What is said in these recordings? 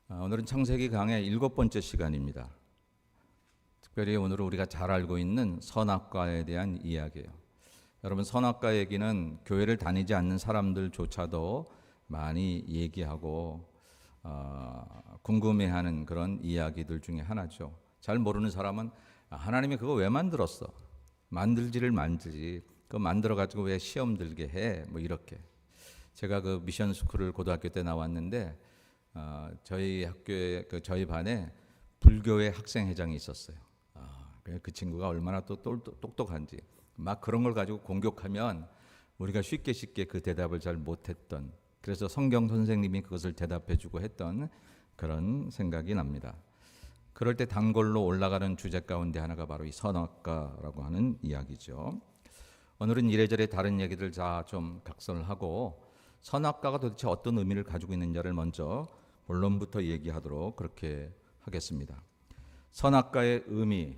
오늘은 창세기 강의 7번째 시간입니다. 특별히 오늘은 우리가 잘 알고 있는 선악과에 대한 이야기예요. 여러분, 선악과 얘기는 교회를 다니지 않는 사람들조차도 많이 얘기하고 궁금해하는 그런 이야기들 중에 하나죠. 잘 모르는 사람은 하나님이 그거 왜 만들었어? 만들지를 만들지. 그거 만들어가지고 왜 시험 들게 해? 뭐 이렇게. 제가 그 미션 스쿨을 고등학교 때 나왔는데 저희 학교에 저희 반에 불교의 학생회장이 있었어요. 그 친구가 얼마나 또 똑똑한지 막 그런 걸 가지고 공격하면 우리가 쉽게 그 대답을 잘 못했던, 그래서 성경 선생님이 그것을 대답해주고 했던 그런 생각이 납니다. 그럴 때 단골로 올라가는 주제 가운데 하나가 바로 이 선악과라고 하는 이야기죠. 오늘은 이래저래 다른 얘기들 다 좀 각설하고 선악과가 도대체 어떤 의미를 가지고 있는지를 먼저 본론부터 얘기하도록 그렇게 하겠습니다. 선악과의 의미.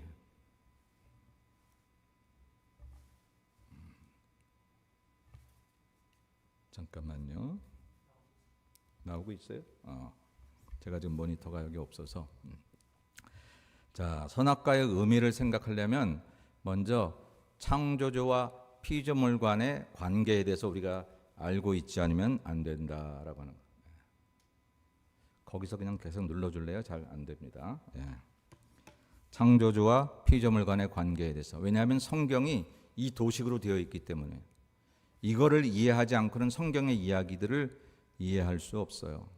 잠깐만요. 나오고 있어요? 제가 지금 모니터가 여기 없어서. 자, 선악과의 의미를 생각하려면 먼저 창조주와 피조물 간의 관계에 대해서 우리가 알고 있지 않으면 안 된다라고 하는 거예요. 거기서 그냥 계속 눌러줄래요? 잘 안 됩니다. 창조주와 피조물 간의 관계에 대해서. 왜냐하면 성경이 이 도식으로 되어 있기 때문에 이거를 이해하지 않고는 성경의 이야기들을 이해할 수 없어요.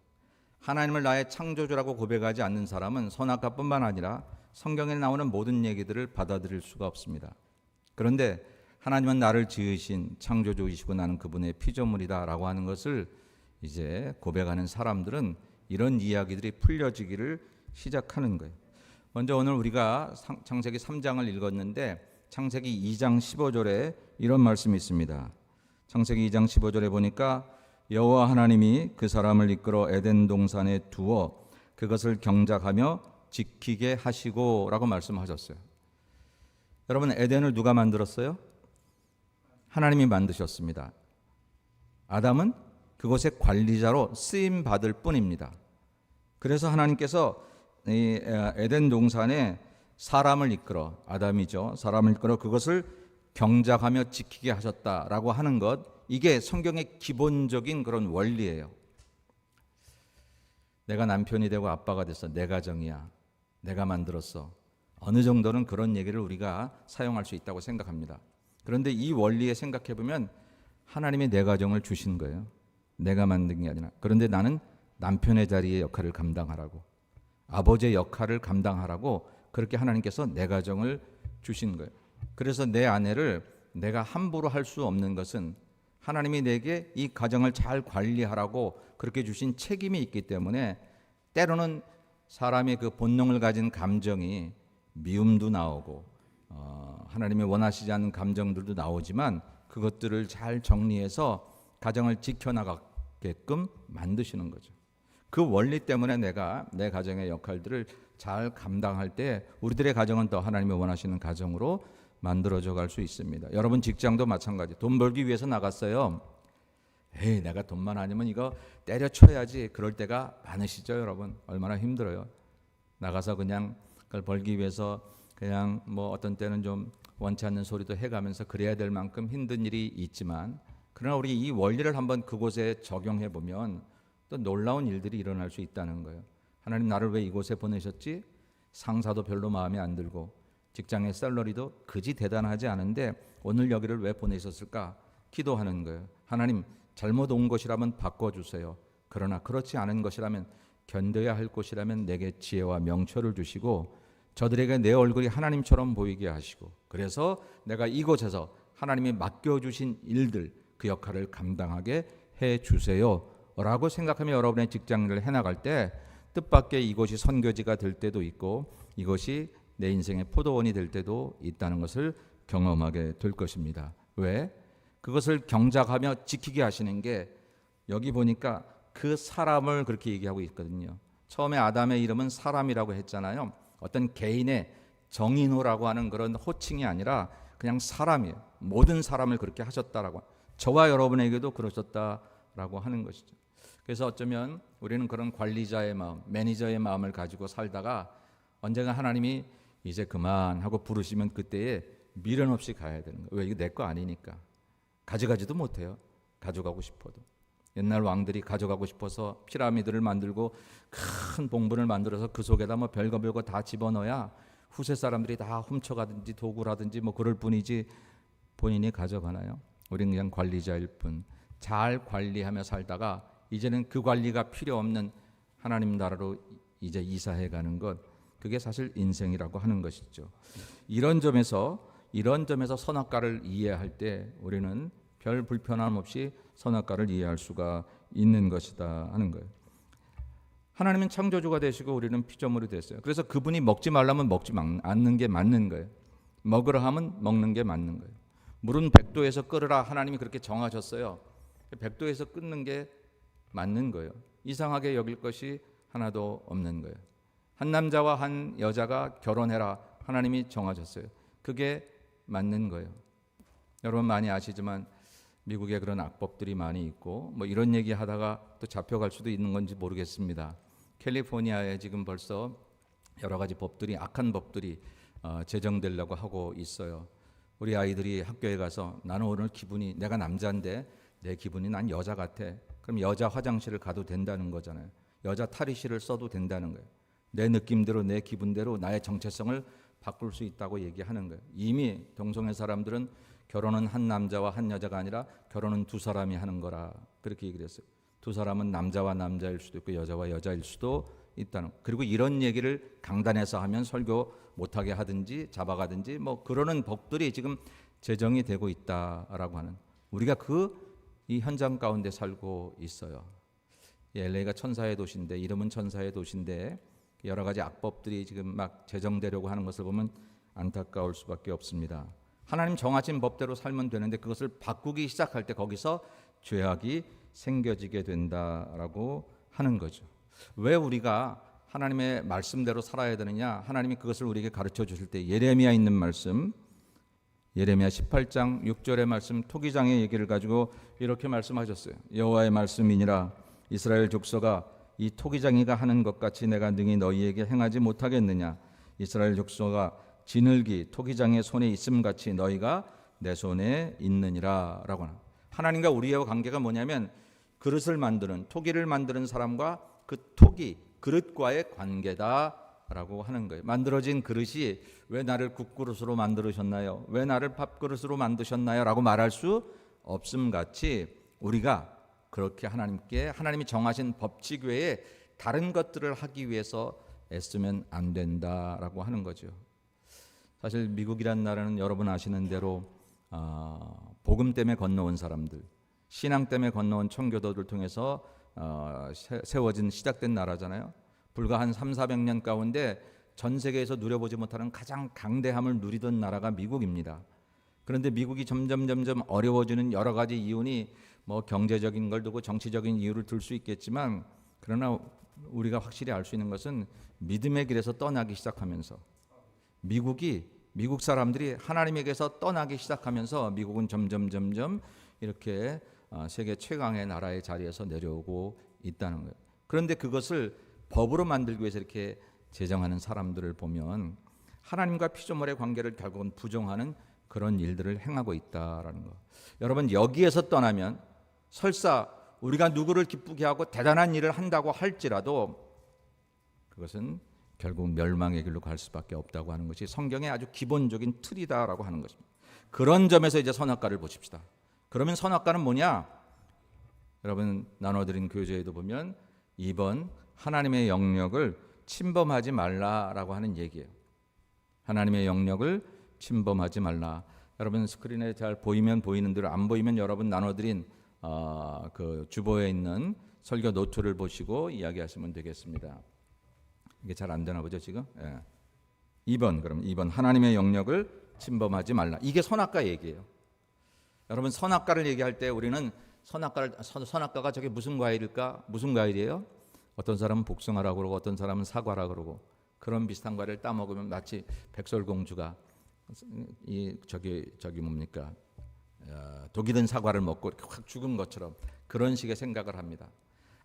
하나님을 나의 창조주라고 고백하지 않는 사람은 선악과뿐만 아니라 성경에 나오는 모든 얘기들을 받아들일 수가 없습니다. 그런데 하나님은 나를 지으신 창조주이시고 나는 그분의 피조물이다라고 하는 것을 이제 고백하는 사람들은 이런 이야기들이 풀려지기를 시작하는 거예요. 먼저 오늘 우리가 창세기 3장을 읽었는데 창세기 2장 15절에 이런 말씀이 있습니다. 창세기 2장 15절에 보니까 여호와 하나님이 그 사람을 이끌어 에덴 동산에 두어 그것을 경작하며 지키게 하시고 라고 말씀하셨어요. 여러분, 에덴을 누가 만들었어요? 하나님이 만드셨습니다. 아담은 그곳의 관리자로 쓰임 받을 뿐입니다. 그래서 하나님께서 이 에덴 동산에 사람을 이끌어, 아담이죠, 사람을 이끌어 그것을 경작하며 지키게 하셨다라고 하는 것, 이게 성경의 기본적인 그런 원리예요. 내가 남편이 되고 아빠가 됐어. 내 가정이야. 내가 만들었어. 어느 정도는 그런 얘기를 우리가 사용할 수 있다고 생각합니다. 그런데 이 원리에 생각해 보면 하나님이 내 가정을 주신 거예요. 내가 만든 게 아니라. 그런데 나는 남편의 자리의 역할을 감당하라고, 아버지의 역할을 감당하라고 그렇게 하나님께서 내 가정을 주신 거예요. 그래서 내 아내를 내가 함부로 할 수 없는 것은 하나님이 내게 이 가정을 잘 관리하라고 그렇게 주신 책임이 있기 때문에 때로는 사람의 그 본능을 가진 감정이 미움도 나오고 하나님이 원하시지 않는 감정들도 나오지만 그것들을 잘 정리해서 가정을 지켜나가게끔 만드시는 거죠. 그 원리 때문에 내가 내 가정의 역할들을 잘 감당할 때 우리들의 가정은 더 하나님이 원하시는 가정으로 만들어져 갈 수 있습니다. 여러분 직장도 마찬가지. 돈 벌기 위해서 나갔어요. 내가 돈만 아니면 이거 때려쳐야지. 그럴 때가 많으시죠, 여러분? 얼마나 힘들어요. 나가서 그냥 그걸 벌기 위해서 그냥 뭐 어떤 때는 좀 원치 않는 소리도 해가면서 그래야 될 만큼 힘든 일이 있지만, 그러나 우리 이 원리를 한번 그곳에 적용해 보면 또 놀라운 일들이 일어날 수 있다는 거예요. 하나님 나를 왜 이곳에 보내셨지? 상사도 별로 마음에 안 들고 직장의 샐러리도 그지 대단하지 않은데 오늘 여기를 왜 보내셨을까? 기도하는 거예요. 하나님, 잘못 온 것이라면 바꿔주세요. 그러나 그렇지 않은 것이라면, 견뎌야 할 곳이라면 내게 지혜와 명철을 주시고 저들에게 내 얼굴이 하나님처럼 보이게 하시고, 그래서 내가 이곳에서 하나님이 맡겨주신 일들, 그 역할을 감당하게 해주세요 라고 생각하며 여러분의 직장을 해나갈 때 뜻밖의 이곳이 선교지가 될 때도 있고 이것이 내 인생의 포도원이 될 때도 있다는 것을 경험하게 될 것입니다. 왜? 그것을 경작하며 지키게 하시는 게, 여기 보니까 그 사람을 그렇게 얘기하고 있거든요. 처음에 아담의 이름은 사람이라고 했잖아요. 어떤 개인의 정인호라고 하는 그런 호칭이 아니라 그냥 사람이에요. 모든 사람을 그렇게 하셨다라고, 저와 여러분에게도 그러셨다라고 하는 것이죠. 그래서 어쩌면 우리는 그런 관리자의 마음, 매니저의 마음을 가지고 살다가 언젠가 하나님이 이제 그만하고 부르시면 그때에 미련 없이 가야 되는 거예요. 왜? 이거 내 거 아니니까. 가져가지도 못해요. 가져가고 싶어도. 옛날 왕들이 가져가고 싶어서 피라미드를 만들고 큰 봉분을 만들어서 그 속에다 뭐 별거 다 집어넣어야 후세 사람들이 다 훔쳐가든지 도구라든지 뭐 그럴 뿐이지 본인이 가져가나요? 우리는 그냥 관리자일 뿐. 잘 관리하며 살다가 이제는 그 관리가 필요 없는 하나님 나라로 이제 이사해 가는 것, 그게 사실 인생이라고 하는 것이죠. 이런 점에서 선악과를 이해할 때 우리는 별 불편함 없이 선악과를 이해할 수가 있는 것이다 하는 거예요. 하나님은 창조주가 되시고 우리는 피조물이 됐어요. 그래서 그분이 먹지 말라면 먹지 않는 게 맞는 거예요. 먹으라 하면 먹는 게 맞는 거예요. 물은 100도에서 끓으라 하나님이 그렇게 정하셨어요. 100도에서 끓는 게 맞는 거예요. 이상하게 여길 것이 하나도 없는 거예요. 한 남자와 한 여자가 결혼해라 하나님이 정하셨어요. 그게 맞는 거예요. 여러분 많이 아시지만 미국에 그런 악법들이 많이 있고 뭐 이런 얘기 하다가 또 잡혀갈 수도 있는 건지 모르겠습니다. 캘리포니아에 지금 벌써 여러 가지 법들이, 악한 법들이 제정되려고 하고 있어요. 우리 아이들이 학교에 가서 나는 오늘 기분이, 내가 남자인데 내 기분이 난 여자 같아. 그럼 여자 화장실을 가도 된다는 거잖아요. 여자 탈의실을 써도 된다는 거예요. 내 느낌대로, 내 기분대로 나의 정체성을 바꿀 수 있다고 얘기하는 거예요. 이미 동성애 사람들은 결혼은 한 남자와 한 여자가 아니라 결혼은 두 사람이 하는 거라 그렇게 얘기를 했어요. 두 사람은 남자와 남자일 수도 있고 여자와 여자일 수도 있다는. 그리고 이런 얘기를 강단에서 하면 설교 못하게 하든지 잡아가든지 뭐 그러는 법들이 지금 제정이 되고 있다라고 하는, 우리가 이 현장 가운데 살고 있어요. LA가 천사의 도시인데, 이름은 천사의 도시인데 여러 가지 악법들이 지금 막 제정되려고 하는 것을 보면 안타까울 수밖에 없습니다. 하나님 정하신 법대로 살면 되는데 그것을 바꾸기 시작할 때 거기서 죄악이 생겨지게 된다라고 하는 거죠. 왜 우리가 하나님의 말씀대로 살아야 되느냐? 하나님이 그것을 우리에게 가르쳐 주실 때 예레미야 있는 말씀, 예레미야 18장 6절의 말씀, 토기장의 얘기를 가지고 이렇게 말씀하셨어요. 여호와의 말씀이니라. 이스라엘 족속아, 이 토기장이가 하는 것 같이 내가 능히 너희에게 행하지 못하겠느냐? 이스라엘 족속아, 지늘기 토기장의 손에 있음 같이 너희가 내 손에 있느니라 라고 하나. 하나님과 우리의 관계가 뭐냐면 그릇을 만드는, 토기를 만드는 사람과 그 토기, 그릇과의 관계다라고 하는 거예요. 만들어진 그릇이 왜 나를 국그릇으로 만들으셨나요? 왜 나를 밥그릇으로 만드셨나요? 라고 말할 수 없음 같이 우리가 그렇게 하나님이 정하신 법칙 외에 다른 것들을 하기 위해서 애쓰면 안 된다라고 하는 거죠. 사실 미국이란 나라는 여러분 아시는 대로 복음 때문에 건너온 사람들, 신앙 때문에 건너온 청교도들 통해서 세워진, 시작된 나라잖아요. 불과 한 300~400년 가운데 전 세계에서 누려보지 못하는 가장 강대함을 누리던 나라가 미국입니다. 그런데 미국이 점점 어려워지는 여러 가지 이유니 뭐 경제적인 걸 두고 정치적인 이유를 들 수 있겠지만, 그러나 우리가 확실히 알 수 있는 것은 믿음의 길에서 떠나기 시작하면서 미국 사람들이 하나님에게서 떠나기 시작하면서 미국은 점점 이렇게 세계 최강의 나라의 자리에서 내려오고 있다는 거예요. 그런데 그것을 법으로 만들기 위해서 이렇게 제정하는 사람들을 보면 하나님과 피조물의 관계를 결국은 부정하는 그런 일들을 행하고 있다라는 거. 여러분, 여기에서 떠나면 설사 우리가 누구를 기쁘게 하고 대단한 일을 한다고 할지라도 그것은 결국 멸망의 길로 갈 수밖에 없다고 하는 것이 성경의 아주 기본적인 틀이다라고 하는 것입니다. 그런 점에서 이제 선악과를 보십시다. 그러면 선악과는 뭐냐? 여러분 나눠드린 교재에도 보면 2번 하나님의 영역을 침범하지 말라라고 하는 얘기예요. 하나님의 영역을 침범하지 말라. 여러분 스크린에 잘 보이면 보이는 대로, 안 보이면 여러분 나눠드린 그 주보에 있는 설교 노트를 보시고 이야기하시면 되겠습니다. 이게 잘 안 되나 보죠 지금? 예. 2번, 그럼 2번 하나님의 영역을 침범하지 말라. 이게 선악과 얘기예요. 여러분 선악과를 얘기할 때 우리는 선악과가 저게 무슨 과일일까? 무슨 과일이에요? 어떤 사람은 복숭아라고 그러고 어떤 사람은 사과라고 그러고, 그런 비슷한 과일을 따먹으면 마치 백설공주가 저기 뭡니까? 독이 든 사과를 먹고 확 죽은 것처럼 그런 식의 생각을 합니다.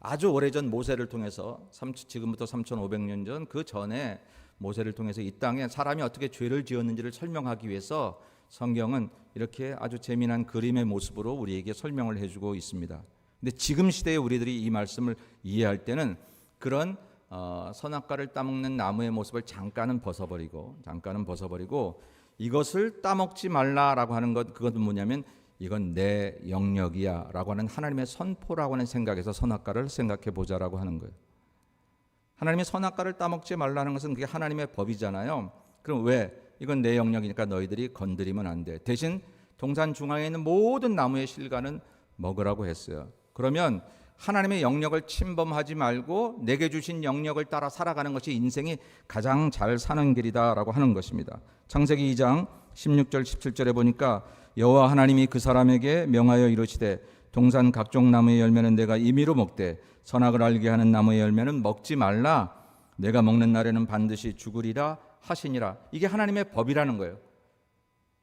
아주 오래전 모세를 통해서 지금부터 3,500년 전 그 전에 모세를 통해서 이 땅에 사람이 어떻게 죄를 지었는지를 설명하기 위해서 성경은 이렇게 아주 재미난 그림의 모습으로 우리에게 설명을 해주고 있습니다. 근데 지금 시대에 우리들이 이 말씀을 이해할 때는 그런 선악과를 따먹는 나무의 모습을 잠깐은 벗어버리고 이것을 따먹지 말라라고 하는 것, 그것은 뭐냐면 이건 내 영역이야 라고 하는 하나님의 선포라고 하는 생각에서 선악과를 생각해 보자라고 하는 거예요. 하나님의 선악과를 따먹지 말라는 것은 그게 하나님의 법이잖아요. 그럼 왜? 이건 내 영역이니까 너희들이 건드리면 안 돼. 대신 동산 중앙에 있는 모든 나무의 실과는 먹으라고 했어요. 그러면 하나님의 영역을 침범하지 말고 내게 주신 영역을 따라 살아가는 것이 인생이 가장 잘 사는 길이다라고 하는 것입니다. 창세기 2장 16절 17절에 보니까 여호와 하나님이 그 사람에게 명하여 이르시되 동산 각종 나무의 열매는 내가 임의로 먹되 선악을 알게 하는 나무의 열매는 먹지 말라. 내가 먹는 날에는 반드시 죽으리라 하시니라. 이게 하나님의 법이라는 거예요.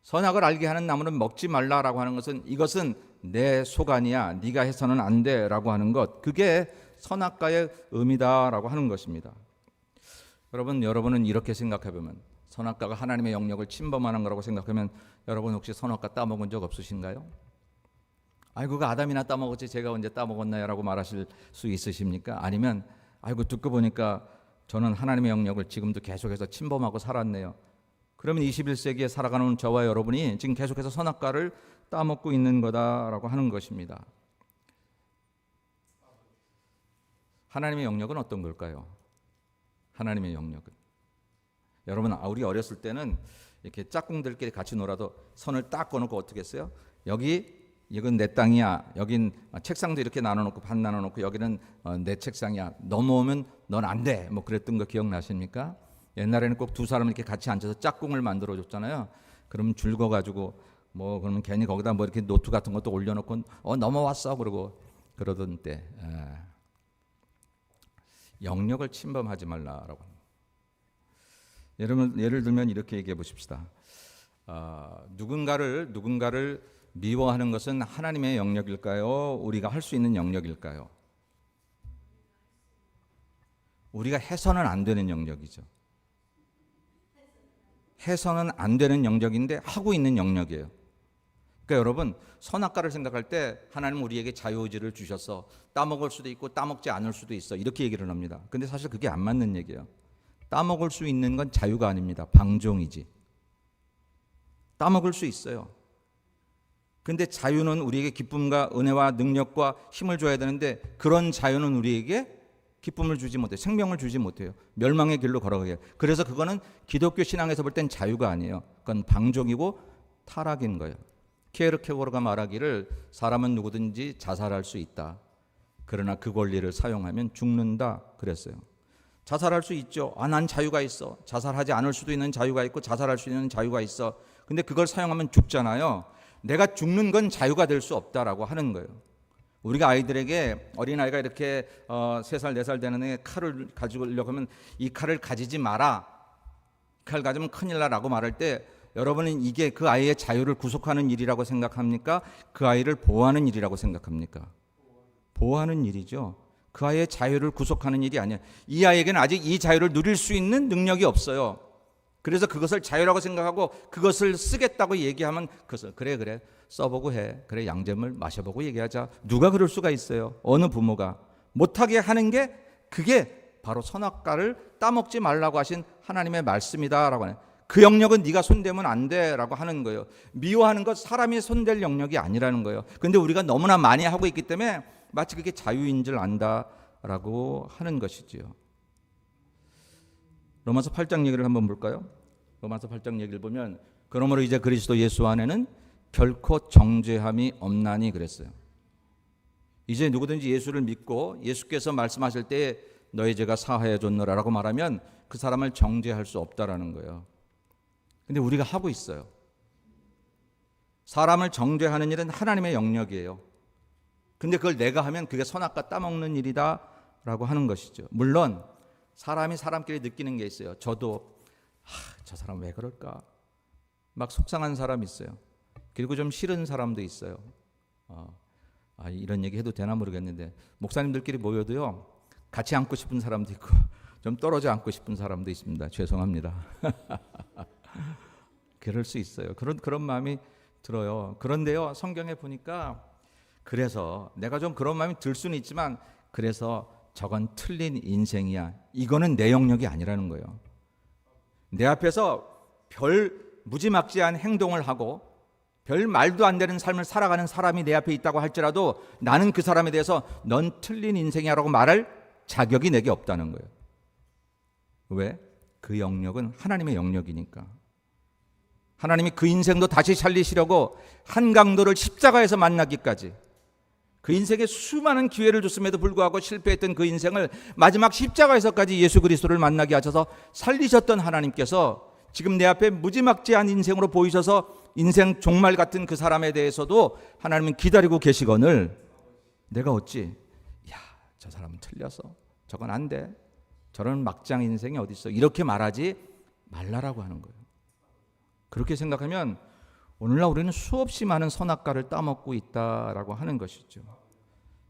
선악을 알게 하는 나무는 먹지 말라라고 하는 것은 이것은 내 소관이야. 네가 해서는 안 돼라고 하는 것. 그게 선악과의 의미다라고 하는 것입니다. 여러분은 이렇게 생각해 보면 선악과가 하나님의 영역을 침범하는 거라고 생각하면 여러분 혹시 선악과 따먹은 적 없으신가요? 아이고 그 아담이나 따먹었지 제가 언제 따먹었나요? 라고 말하실 수 있으십니까? 아니면 아이고 듣고 보니까 저는 하나님의 영역을 지금도 계속해서 침범하고 살았네요. 그러면 21세기에 살아가는 저와 여러분이 지금 계속해서 선악과를 따먹고 있는 거다라고 하는 것입니다. 하나님의 영역은 어떤 걸까요? 하나님의 영역은 여러분 우리 어렸을 때는 이렇게 짝꿍들끼리 같이 놀아도 선을 딱 꺼놓고 어떻게 했어요? 이건 내 땅이야. 여긴 책상도 이렇게 나눠놓고 반 나눠놓고 여기는 내 책상이야. 넘어오면 넌 안 돼. 뭐 그랬던 거 기억나십니까? 옛날에는 꼭 두 사람 이렇게 같이 앉아서 짝꿍을 만들어 줬잖아요. 그럼 줄거가지고 뭐 그러면 괜히 거기다 뭐 이렇게 노트 같은 것도 올려놓고 넘어왔어 그러고 그러던 때 영역을 침범하지 말라라고. 예를 들면 이렇게 얘기해 보십시다. 누군가를 미워하는 것은 하나님의 영역일까요? 우리가 할 수 있는 영역일까요? 우리가 해서는 안 되는 영역이죠. 해서는 안 되는 영역인데 하고 있는 영역이에요. 그러니까 여러분 선악과를 생각할 때 하나님은 우리에게 자유의지를 주셔서 따먹을 수도 있고 따먹지 않을 수도 있어 이렇게 얘기를 합니다. 근데 사실 그게 안 맞는 얘기예요. 따먹을 수 있는 건 자유가 아닙니다. 방종이지. 따먹을 수 있어요. 근데 자유는 우리에게 기쁨과 은혜와 능력과 힘을 줘야 되는데 그런 자유는 우리에게 기쁨을 주지 못해요. 생명을 주지 못해요. 멸망의 길로 걸어가게 해요. 그래서 그거는 기독교 신앙에서 볼 땐 자유가 아니에요. 그건 방종이고 타락인 거예요. 키에르케고르가 말하기를 사람은 누구든지 자살할 수 있다. 그러나 그 권리를 사용하면 죽는다 그랬어요. 자살할 수 있죠. 난 자유가 있어. 자살하지 않을 수도 있는 자유가 있고 자살할 수 있는 자유가 있어. 근데 그걸 사용하면 죽잖아요. 내가 죽는 건 자유가 될 수 없다라고 하는 거예요. 우리가 아이들에게 어린아이가 이렇게 3살, 4살 되는 애 칼을 가지려고 하면 이 칼을 가지지 마라. 칼 가지면 큰일 나라고 말할 때 여러분은 이게 그 아이의 자유를 구속하는 일이라고 생각합니까? 그 아이를 보호하는 일이라고 생각합니까? 보호하는 일이죠. 그 아이의 자유를 구속하는 일이 아니에요. 이 아이에게는 아직 이 자유를 누릴 수 있는 능력이 없어요. 그래서 그것을 자유라고 생각하고 그것을 쓰겠다고 얘기하면 그것을 그래 써보고 해. 그래 양잼을 마셔보고 얘기하자. 누가 그럴 수가 있어요? 어느 부모가. 못하게 하는 게 그게 바로 선악과를 따먹지 말라고 하신 하나님의 말씀이다라고 하는. 그 영역은 네가 손대면 안 돼라고 하는 거예요. 미워하는 것 사람이 손댈 영역이 아니라는 거예요. 그런데 우리가 너무나 많이 하고 있기 때문에 마치 그게 자유인 줄 안다라고 하는 것이지요. 로마서 8장 얘기를 한번 볼까요? 로마서 8장 얘기를 보면 그러므로 이제 그리스도 예수 안에는 결코 정죄함이 없나니 그랬어요. 이제 누구든지 예수를 믿고 예수께서 말씀하실 때 너의 죄가 사하여 줬노라라고 말하면 그 사람을 정죄할 수 없다라는 거예요. 근데 우리가 하고 있어요. 사람을 정죄하는 일은 하나님의 영역이에요. 근데 그걸 내가 하면 그게 선악과 따먹는 일이다라고 하는 것이죠. 물론 사람이 사람끼리 느끼는 게 있어요. 저도 저 사람 왜 그럴까? 막 속상한 사람 있어요. 그리고 좀 싫은 사람도 있어요. 이런 얘기 해도 되나 모르겠는데 목사님들끼리 모여도요 같이 앉고 싶은 사람도 있고 좀 떨어져 앉고 싶은 사람도 있습니다. 죄송합니다. 그럴 수 있어요. 그런 마음이 들어요. 그런데요 성경에 보니까 그래서 내가 좀 그런 마음이 들 수는 있지만 그래서 저건 틀린 인생이야. 이거는 내 영역이 아니라는 거예요. 내 앞에서 별 무지막지한 행동을 하고 별 말도 안 되는 삶을 살아가는 사람이 내 앞에 있다고 할지라도 나는 그 사람에 대해서 넌 틀린 인생이야 라고 말할 자격이 내게 없다는 거예요. 왜? 그 영역은 하나님의 영역이니까. 하나님이 그 인생도 다시 살리시려고 한강도를 십자가에서 만나기까지 그 인생에 수많은 기회를 줬음에도 불구하고 실패했던 그 인생을 마지막 십자가에서까지 예수 그리스도를 만나게 하셔서 살리셨던 하나님께서 지금 내 앞에 무지막지한 인생으로 보이셔서 인생 종말 같은 그 사람에 대해서도 하나님은 기다리고 계시거늘 내가 어찌 저 사람은 틀려서 저건 안 돼. 저런 막장 인생이 어디 있어. 이렇게 말하지 말라라고 하는 거예요. 그렇게 생각하면 오늘날 우리는 수없이 많은 선악과를 따먹고 있다라고 하는 것이죠.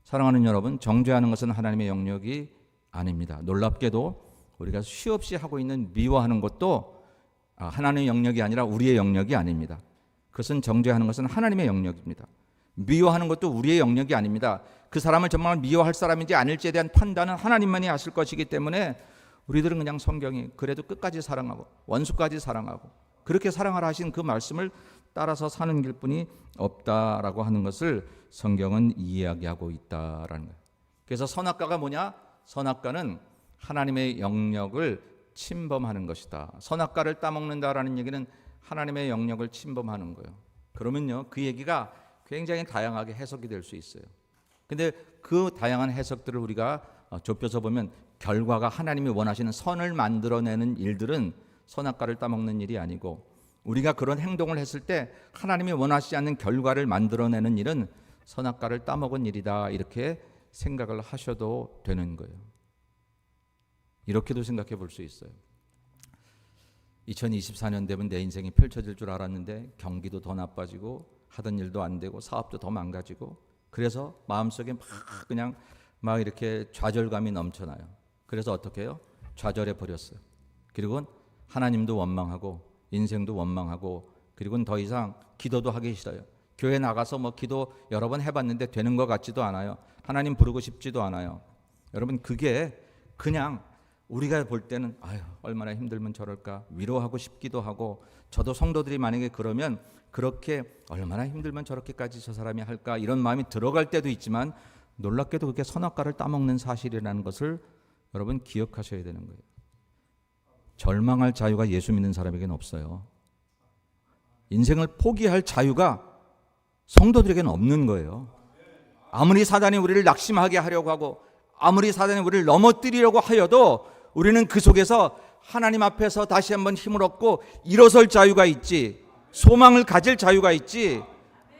사랑하는 여러분, 정죄하는 것은 하나님의 영역이 아닙니다. 놀랍게도 우리가 수없이 하고 있는 미워하는 것도 하나님의 영역이 아니라 우리의 영역이 아닙니다. 그것은 정죄하는 것은 하나님의 영역입니다. 미워하는 것도 우리의 영역이 아닙니다. 그 사람을 정말 미워할 사람인지 아닐지에 대한 판단은 하나님만이 하실 것이기 때문에 우리들은 그냥 성경이 그래도 끝까지 사랑하고 원수까지 사랑하고 그렇게 사랑하라 하신 그 말씀을 따라서 사는 길뿐이 없다라고 하는 것을 성경은 이야기하고 있다라는 거예요. 그래서 선악과가 뭐냐? 선악과는 하나님의 영역을 침범하는 것이다. 선악과를 따먹는다라는 얘기는 하나님의 영역을 침범하는 거예요. 그러면요, 그 얘기가 굉장히 다양하게 해석이 될 수 있어요. 근데 그 다양한 해석들을 우리가 좁혀서 보면 결과가 하나님이 원하시는 선을 만들어내는 일들은 선악과를 따먹는 일이 아니고 우리가 그런 행동을 했을 때 하나님이 원하시지 않는 결과를 만들어내는 일은 선악과를 따먹은 일이다. 이렇게 생각을 하셔도 되는 거예요. 이렇게도 생각해 볼 수 있어요. 2024년 되면 내 인생이 펼쳐질 줄 알았는데 경기도 더 나빠지고 하던 일도 안 되고 사업도 더 망가지고 그래서 마음속에 막 이렇게 좌절감이 넘쳐나요. 그래서 어떻게 해요? 좌절해 버렸어요. 그리고 하나님도 원망하고 인생도 원망하고 그리고는 더 이상 기도도 하기 싫어요. 교회 나가서 기도 여러 번 해봤는데 되는 것 같지도 않아요. 하나님 부르고 싶지도 않아요. 여러분 그게 그냥 우리가 볼 때는 얼마나 힘들면 저럴까 위로하고 싶기도 하고 저도 성도들이 만약에 그러면 그렇게 얼마나 힘들면 저렇게까지 저 사람이 할까 이런 마음이 들어갈 때도 있지만 놀랍게도 그게 선악과를 따먹는 사실이라는 것을 여러분 기억하셔야 되는 거예요. 절망할 자유가 예수 믿는 사람에게는 없어요. 인생을 포기할 자유가 성도들에게는 없는 거예요. 아무리 사단이 우리를 낙심하게 하려고 하고 아무리 사단이 우리를 넘어뜨리려고 하여도 우리는 그 속에서 하나님 앞에서 다시 한번 힘을 얻고 일어설 자유가 있지 소망을 가질 자유가 있지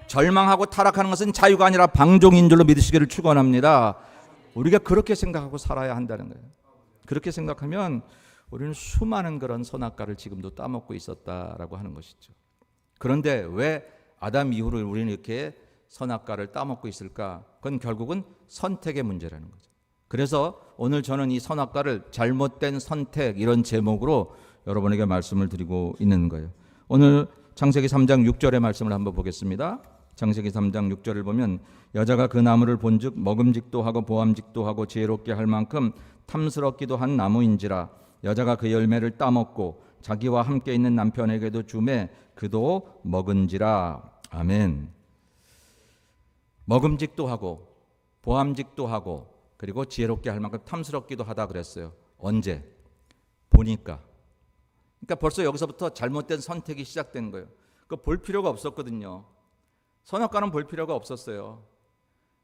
절망하고 타락하는 것은 자유가 아니라 방종인 줄로 믿으시기를 축원합니다. 우리가 그렇게 생각하고 살아야 한다는 거예요. 그렇게 생각하면 우리는 수많은 그런 선악과를 지금도 따먹고 있었다라고 하는 것이죠. 그런데 왜 아담 이후로 우리는 이렇게 선악과를 따먹고 있을까? 그건 결국은 선택의 문제라는 거죠. 그래서 오늘 저는 이 선악과를 잘못된 선택 이런 제목으로 여러분에게 말씀을 드리고 있는 거예요. 오늘 창세기 3장 6절의 말씀을 한번 보겠습니다. 창세기 3장 6절을 보면 여자가 그 나무를 본즉 먹음직도 하고 보암직도 하고 지혜롭게 할 만큼 탐스럽기도 한 나무인지라 여자가 그 열매를 따먹고 자기와 함께 있는 남편에게도 주매 그도 먹은지라. 아멘. 먹음직도 하고 보암직도 하고 그리고 지혜롭게 할 만큼 탐스럽기도 하다 그랬어요. 언제? 보니까. 그러니까 벌써 여기서부터 잘못된 선택이 시작된 거예요. 그거 볼 필요가 없었거든요. 선악과는 볼 필요가 없었어요.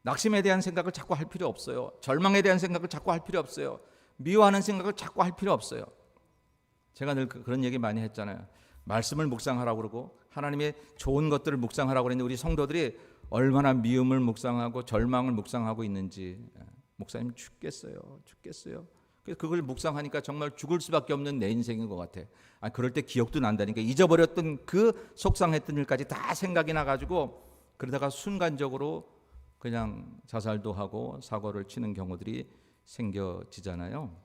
낙심에 대한 생각을 자꾸 할 필요 없어요. 절망에 대한 생각을 자꾸 할 필요 없어요. 미워하는 생각을 자꾸 할 필요 없어요. 제가 늘 그런 얘기 많이 했잖아요. 말씀을 묵상하라고 그러고 하나님의 좋은 것들을 묵상하라고 그랬는데 우리 성도들이 얼마나 미움을 묵상하고 절망을 묵상하고 있는지. 목사님 죽겠어요. 그래서 그걸 묵상하니까 정말 죽을 수밖에 없는 내 인생인 것 같아. 그럴 때 기억도 난다니까. 잊어버렸던 그 속상했던 일까지 다 생각이 나가지고 그러다가 순간적으로 그냥 자살도 하고 사고를 치는 경우들이 생겨지잖아요.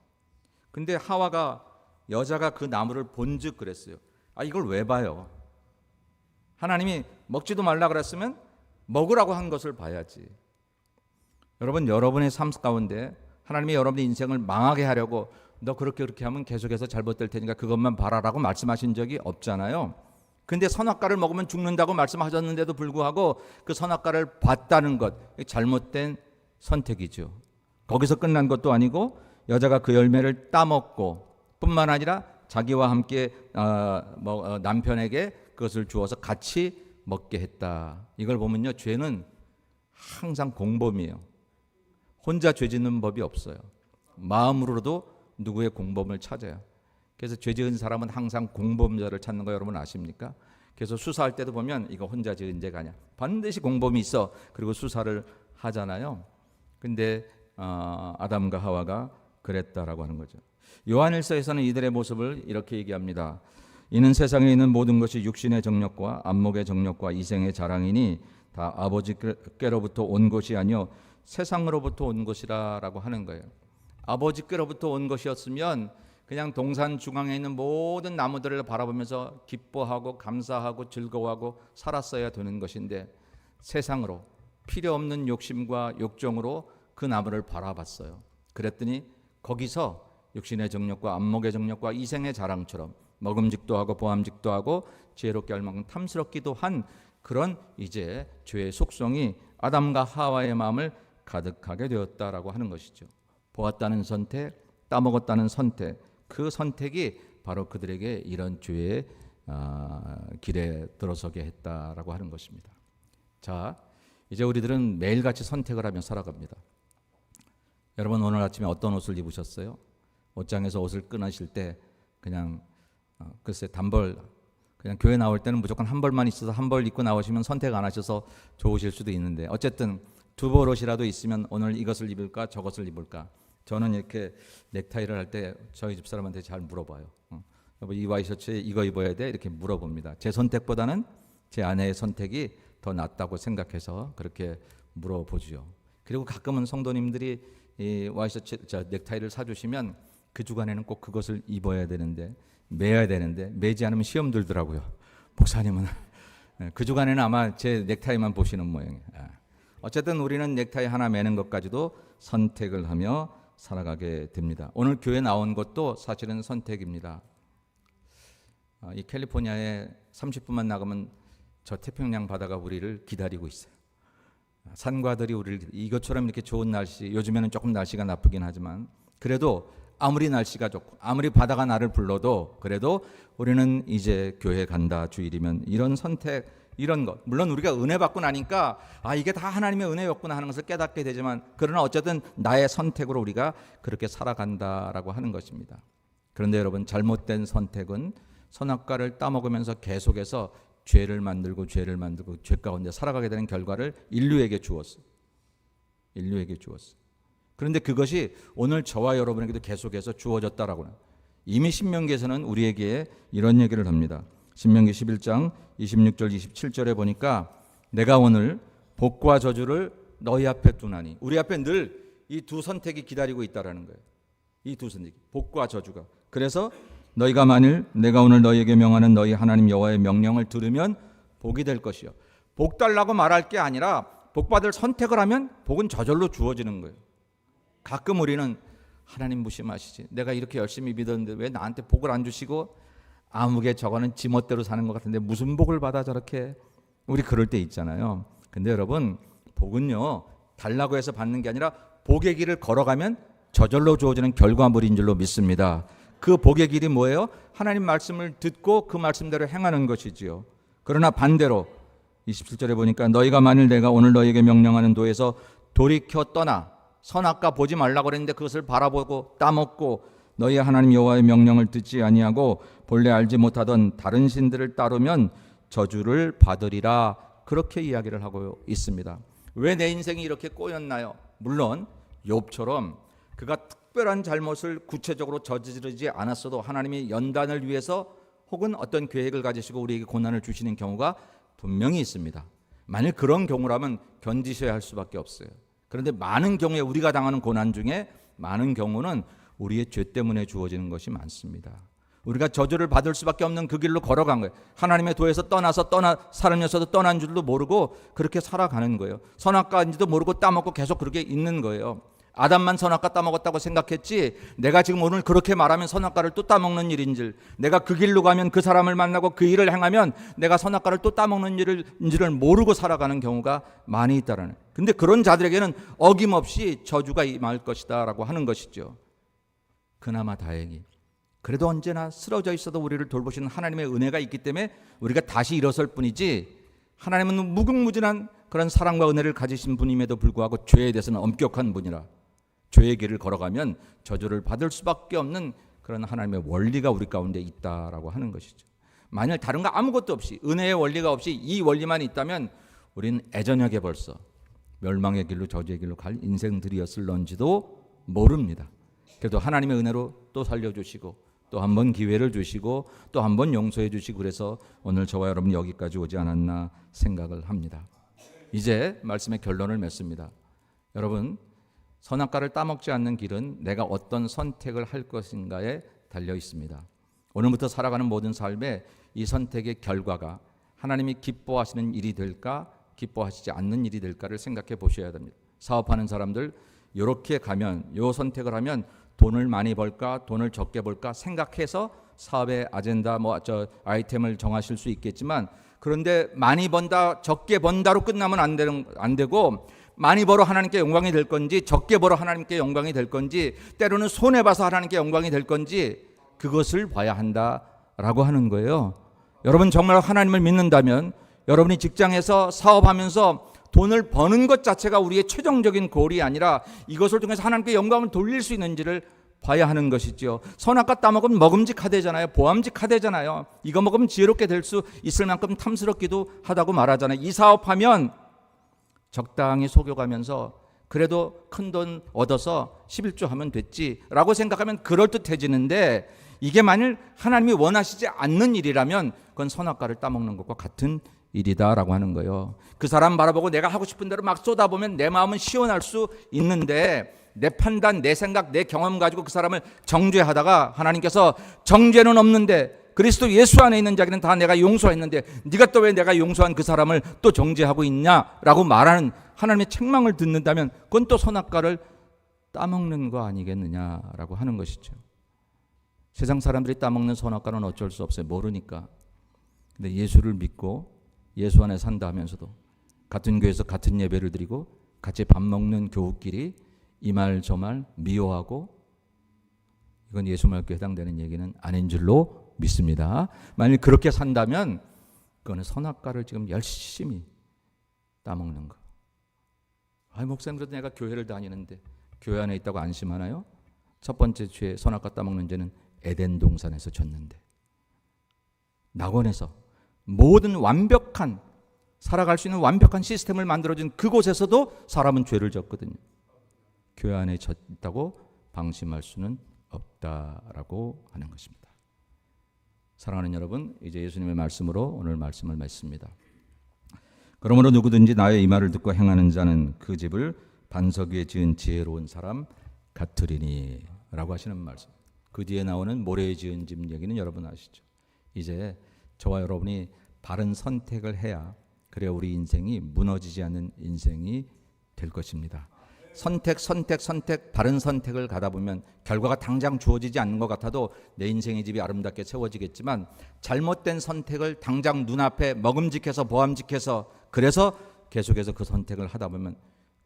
근데 하와가 여자가 그 나무를 본즉 그랬어요. 이걸 왜 봐요? 하나님이 먹지도 말라 그랬으면 먹으라고 한 것을 봐야지. 여러분, 여러분의 삶 가운데 하나님이 여러분의 인생을 망하게 하려고 너 그렇게 하면 계속해서 잘못될 테니까 그것만 봐라라고 말씀하신 적이 없잖아요. 근데 선악과를 먹으면 죽는다고 말씀하셨는데도 불구하고 그 선악과를 봤다는 것, 잘못된 선택이죠. 거기서 끝난 것도 아니고 여자가 그 열매를 따먹고 뿐만 아니라 자기와 함께 남편에게 그것을 주어서 같이 먹게 했다. 이걸 보면요, 죄는 항상 공범이에요. 혼자 죄 짓는 법이 없어요. 마음으로도 누구의 공범을 찾아요. 그래서 죄 지은 사람은 항상 공범자를 찾는 거 여러분 아십니까? 그래서 수사할 때도 보면 이거 혼자 지은 죄가 아니야. 반드시 공범이 있어. 그리고 수사를 하잖아요. 근데 아담과 하와가 그랬다라고 하는 거죠. 요한일서에서는 이들의 모습을 이렇게 얘기합니다. 이는 세상에 있는 모든 것이 육신의 정욕과 안목의 정욕과 이생의 자랑이니 다 아버지께로부터 온 것이 아니요 세상으로부터 온 것이라라고 하는 거예요. 아버지께로부터 온 것이었으면 그냥 동산 중앙에 있는 모든 나무들을 바라보면서 기뻐하고 감사하고 즐거워하고 살았어야 되는 것인데 세상으로 필요 없는 욕심과 욕정으로 그 나무를 바라봤어요. 그랬더니 거기서 육신의 정욕과 안목의 정욕과 이생의 자랑처럼 먹음직도 하고 보암직도 하고 지혜롭게 할 만큼 탐스럽기도 한 그런 이제 죄의 속성이 아담과 하와의 마음을 가득하게 되었다라고 하는 것이죠. 보았다는 선택, 따먹었다는 선택, 그 선택이 바로 그들에게 이런 죄의 길에 들어서게 했다라고 하는 것입니다. 자, 이제 우리들은 매일같이 선택을 하며 살아갑니다. 여러분, 오늘 아침에 어떤 옷을 입으셨어요? 옷장에서 옷을 꺼내실 때 그냥 글쎄 단벌, 그냥 교회 나올 때는 무조건 한 벌만 있어서 한 벌 입고 나오시면 선택 안 하셔서 좋으실 수도 있는데 어쨌든 두 벌 옷이라도 있으면 오늘 이것을 입을까 저것을 입을까. 저는 이렇게 넥타이를 할 때 저희 집 사람한테 잘 물어봐요. 여보, 이 와이셔츠에 이거 입어야 돼? 이렇게 물어봅니다. 제 선택보다는 제 아내의 선택이 더 낫다고 생각해서 그렇게 물어보죠. 그리고 가끔은 성도님들이 이 와이셔츠, 넥타이를 사주시면 그 주간에는 꼭 그것을 입어야 되는데 매야 되는데 매지 않으면 시험 들더라고요. 목사님은 그 주간에는 아마 제 넥타이만 보시는 모양이에요. 어쨌든 우리는 넥타이 하나 매는 것까지도 선택을 하며 살아가게 됩니다. 오늘 교회 나온 것도 사실은 선택입니다. 이 캘리포니아에 30분만 나가면 저 태평양 바다가 우리를 기다리고 있어요. 산과들이 우리를 이것처럼 이렇게 좋은 날씨, 요즘에는 조금 날씨가 나쁘긴 하지만 그래도 아무리 날씨가 좋고 아무리 바다가 나를 불러도 그래도 우리는 이제 교회 간다 주일이면 이런 선택 이런 것 물론 우리가 은혜 받고 나니까 이게 다 하나님의 은혜였구나 하는 것을 깨닫게 되지만 그러나 어쨌든 나의 선택으로 우리가 그렇게 살아간다라고 하는 것입니다. 그런데 여러분 잘못된 선택은 선악과를 따먹으면서 계속해서 죄를 만들고 죄 가운데 살아가게 되는 결과를 인류에게 주었어요. 그런데 그것이 오늘 저와 여러분에게도 계속해서 주어졌다라고는 이미 신명기에서는 우리에게 이런 얘기를 합니다. 신명기 11장 26절 27절에 보니까 내가 오늘 복과 저주를 너희 앞에 두나니 우리 앞에 늘 이 두 선택이 기다리고 있다라는 거예요. 이 두 선택, 복과 저주가. 그래서 너희가 만일 내가 오늘 너희에게 명하는 너희 하나님 여호와의 명령을 들으면 복이 될 것이요. 복 달라고 말할 게 아니라 복 받을 선택을 하면 복은 저절로 주어지는 거예요. 가끔 우리는 하나님 무심하시지. 내가 이렇게 열심히 믿었는데 왜 나한테 복을 안 주시고 아무개 저거는 지멋대로 사는 것 같은데 무슨 복을 받아 저렇게. 우리 그럴 때 있잖아요. 근데 여러분 복은요 달라고 해서 받는 게 아니라 복의 길을 걸어가면 저절로 주어지는 결과물인 줄로 믿습니다. 그 복의 길이 뭐예요? 하나님 말씀을 듣고 그 말씀대로 행하는 것이지요. 그러나 반대로 27절에 보니까 너희가 만일 내가 오늘 너희에게 명령하는 도에서 돌이켜 떠나 선악과 보지 말라고 그랬는데 그것을 바라보고 따먹고 너희 하나님 여호와의 명령을 듣지 아니하고 본래 알지 못하던 다른 신들을 따르면 저주를 받으리라. 그렇게 이야기를 하고 있습니다. 왜 내 인생이 이렇게 꼬였나요? 물론 욥처럼 그가 특별한 잘못을 구체적으로 저지르지 않았어도 하나님이 연단을 위해서 혹은 어떤 계획을 가지시고 우리에게 고난을 주시는 경우가 분명히 있습니다. 만일 그런 경우라면 견디셔야 할 수밖에 없어요. 그런데 많은 경우에 우리가 당하는 고난 중에 많은 경우는 우리의 죄 때문에 주어지는 것이 많습니다. 우리가 저주를 받을 수밖에 없는 그 길로 걸어간 거예요. 하나님의 도에서 사람이었어도 떠난 줄도 모르고 그렇게 살아가는 거예요. 선악과인지도 모르고 따먹고 계속 그렇게 있는 거예요. 아담만 선악과 따먹었다고 생각했지, 내가 지금 오늘 그렇게 말하면 선악과를 또 따먹는 일인 줄, 내가 그 길로 가면 그 사람을 만나고 그 일을 행하면 내가 선악과를 또 따먹는 일을 모르고 살아가는 경우가 많이 있다라는. 근데 그런 자들에게는 어김없이 저주가 임할 것이다 라고 하는 것이죠. 그나마 다행히 그래도 언제나 쓰러져 있어도 우리를 돌보시는 하나님의 은혜가 있기 때문에 우리가 다시 일어설 뿐이지, 하나님은 무궁무진한 그런 사랑과 은혜를 가지신 분임에도 불구하고 죄에 대해서는 엄격한 분이라 죄의 길을 걸어가면 저주를 받을 수밖에 없는 그런 하나님의 원리가 우리 가운데 있다라고 하는 것이죠. 만일 다른 거 아무것도 없이, 은혜의 원리가 없이 이 원리만 있다면 우리는 애저녁에 벌써 멸망의 길로 저주의 길로 갈 인생들이었을런지도 모릅니다. 그래도 하나님의 은혜로 또 살려주시고 또 한 번 기회를 주시고 또 한 번 용서해 주시고 그래서 오늘 저와 여러분 여기까지 오지 않았나 생각을 합니다. 이제 말씀의 결론을 맺습니다. 여러분, 선악과를 따먹지 않는 길은 내가 어떤 선택을 할 것인가에 달려 있습니다. 오늘부터 살아가는 모든 삶에 이 선택의 결과가 하나님이 기뻐하시는 일이 될까, 기뻐하시지 않는 일이 될까를 생각해 보셔야 됩니다. 사업하는 사람들, 이렇게 가면, 요 선택을 하면 돈을 많이 벌까, 돈을 적게 벌까 생각해서 사업의 아젠다, 아이템을 정하실 수 있겠지만, 그런데 많이 번다, 적게 번다로 끝나면 안 되고, 많이 벌어 하나님께 영광이 될 건지, 적게 벌어 하나님께 영광이 될 건지, 때로는 손해봐서 하나님께 영광이 될 건지, 그것을 봐야 한다라고 하는 거예요. 여러분 정말 하나님을 믿는다면 여러분이 직장에서 사업하면서 돈을 버는 것 자체가 우리의 최종적인 골이 아니라 이것을 통해서 하나님께 영광을 돌릴 수 있는지를 봐야 하는 것이죠. 선악과 따먹으면 먹음직하대잖아요. 보암직하대잖아요. 이거 먹으면 지혜롭게 될 수 있을 만큼 탐스럽기도 하다고 말하잖아요. 이 사업하면 적당히 속여가면서 그래도 큰 돈 얻어서 11조 하면 됐지라고 생각하면 그럴듯해지는데, 이게 만일 하나님이 원하시지 않는 일이라면 그건 선악과를 따먹는 것과 같은 일이다라고 하는 거예요. 그 사람 바라보고 내가 하고 싶은 대로 막 쏟아보면 내 마음은 시원할 수 있는데, 내 판단, 내 생각, 내 경험 가지고 그 사람을 정죄하다가 하나님께서 정죄는 없는데 그리스도 예수 안에 있는 자기는 다 내가 용서했는데 네가 또 왜 내가 용서한 그 사람을 또 정죄하고 있냐라고 말하는 하나님의 책망을 듣는다면 그건 또 선악과를 따먹는 거 아니겠느냐라고 하는 것이죠. 세상 사람들이 따먹는 선악과는 어쩔 수 없어요. 모르니까. 근데 예수를 믿고 예수 안에 산다 하면서도 같은 교회에서 같은 예배를 드리고 같이 밥 먹는 교우끼리 이 말 저 말 미워하고, 이건 예수 말께 해당되는 얘기는 아닌 줄로 믿습니다. 만일 그렇게 산다면 그거는 선악과를 지금 열심히 따먹는 거. 목사님 그래도 내가 교회를 다니는데 교회 안에 있다고 안심하나요? 첫 번째 죄, 선악과 따먹는 죄는 에덴 동산에서 졌는데, 낙원에서 모든 완벽한, 살아갈 수 있는 완벽한 시스템을 만들어준 그곳에서도 사람은 죄를 졌거든요. 교회 안에 졌다고 방심할 수는 없다라고 하는 것입니다. 사랑하는 여러분, 이제 예수님의 말씀으로 오늘 말씀을 맺습니다. 그러므로 누구든지 나의 이 말을 듣고 행하는 자는 그 집을 반석 위에 지은 지혜로운 사람 같으리니 라고 하시는 말씀. 그 뒤에 나오는 모래에 지은 집 얘기는 여러분 아시죠? 이제 저와 여러분이 바른 선택을 해야, 그래야 우리 인생이 무너지지 않는 인생이 될 것입니다. 선택, 바른 선택을 가다 보면 결과가 당장 주어지지 않는 것 같아도 내 인생의 집이 아름답게 채워지겠지만, 잘못된 선택을 당장 눈앞에 먹음직해서 보암직해서 그래서 계속해서 그 선택을 하다 보면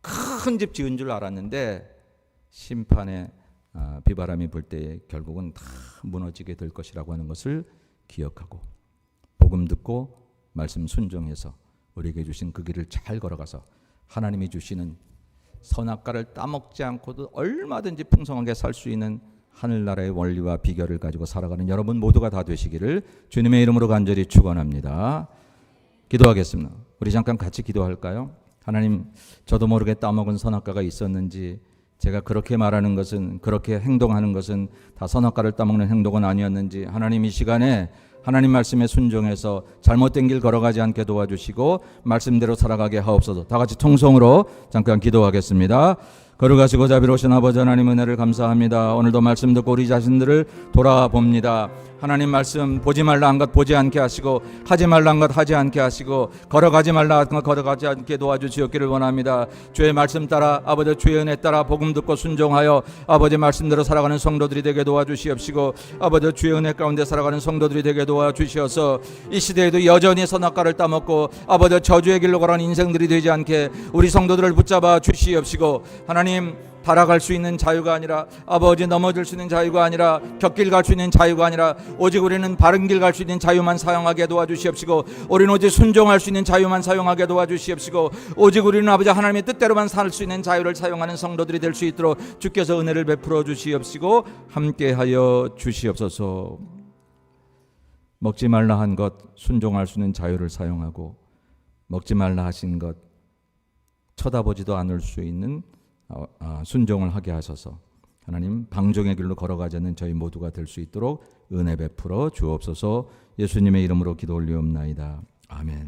큰 집 지은 줄 알았는데 심판의 비바람이 불 때에 결국은 다 무너지게 될 것이라고 하는 것을 기억하고, 복음 듣고 말씀 순종해서 우리에게 주신 그 길을 잘 걸어가서 하나님이 주시는 선악과를 따먹지 않고도 얼마든지 풍성하게 살 수 있는 하늘나라의 원리와 비결을 가지고 살아가는 여러분 모두가 다 되시기를 주님의 이름으로 간절히 축원합니다. 기도하겠습니다. 우리 잠깐 같이 기도할까요? 하나님, 저도 모르게 따먹은 선악과가 있었는지, 제가 그렇게 말하는 것은, 그렇게 행동하는 것은 다 선악과를 따먹는 행동은 아니었는지 하나님 이 시간에 하나님 말씀에 순종해서 잘못된 길 걸어가지 않게 도와주시고 말씀대로 살아가게 하옵소서. 다 같이 통성으로 잠깐 기도하겠습니다. 거룩하시고 자비로우신 아버지 하나님 은혜를 감사합니다. 오늘도 말씀 듣고 우리 자신들을 돌아봅니다. 하나님 말씀 보지 말라 한 것 보지 않게 하시고 하지 말라 한 것 하지 않게 하시고 걸어가지 말라 한 것 걸어가지 않게 도와주시옵기를 원합니다. 주의 말씀 따라 아버지 주의 은혜 따라 복음 듣고 순종하여 아버지 말씀대로 살아가는 성도들이 되게 도와주시옵시고 아버지 주의 은혜 가운데 살아가는 성도들이 되게 도와주시어서 이 시대에도 여전히 선악과를 따먹고 아버지 저주의 길로 걸어가는 인생들이 되지 않게 우리 성도들을 붙잡아 주시옵시고 하나님 달아갈 수 있는 자유가 아니라 아버지 넘어질 수 있는 자유가 아니라 곁길 갈 수 있는 자유가 아니라 오직 우리는 바른 길 갈 수 있는 자유만 사용하게 도와주시옵시고 우리는 오직 순종할 수 있는 자유만 사용하게 도와주시옵시고 오직 우리는 아버지 하나님의 뜻대로만 살 수 있는 자유를 사용하는 성도들이 될 수 있도록 주께서 은혜를 베풀어 주시옵시고 함께하여 주시옵소서. 먹지 말라 한 것 순종할 수 있는 자유를 사용하고 먹지 말라 하신 것 쳐다보지도 않을 수 있는 순종을 하게 하셔서 하나님 방종의 길로 걸어가지 않는 저희 모두가 될 수 있도록 은혜 베풀어 주옵소서. 예수님의 이름으로 기도 올리옵나이다. 아멘.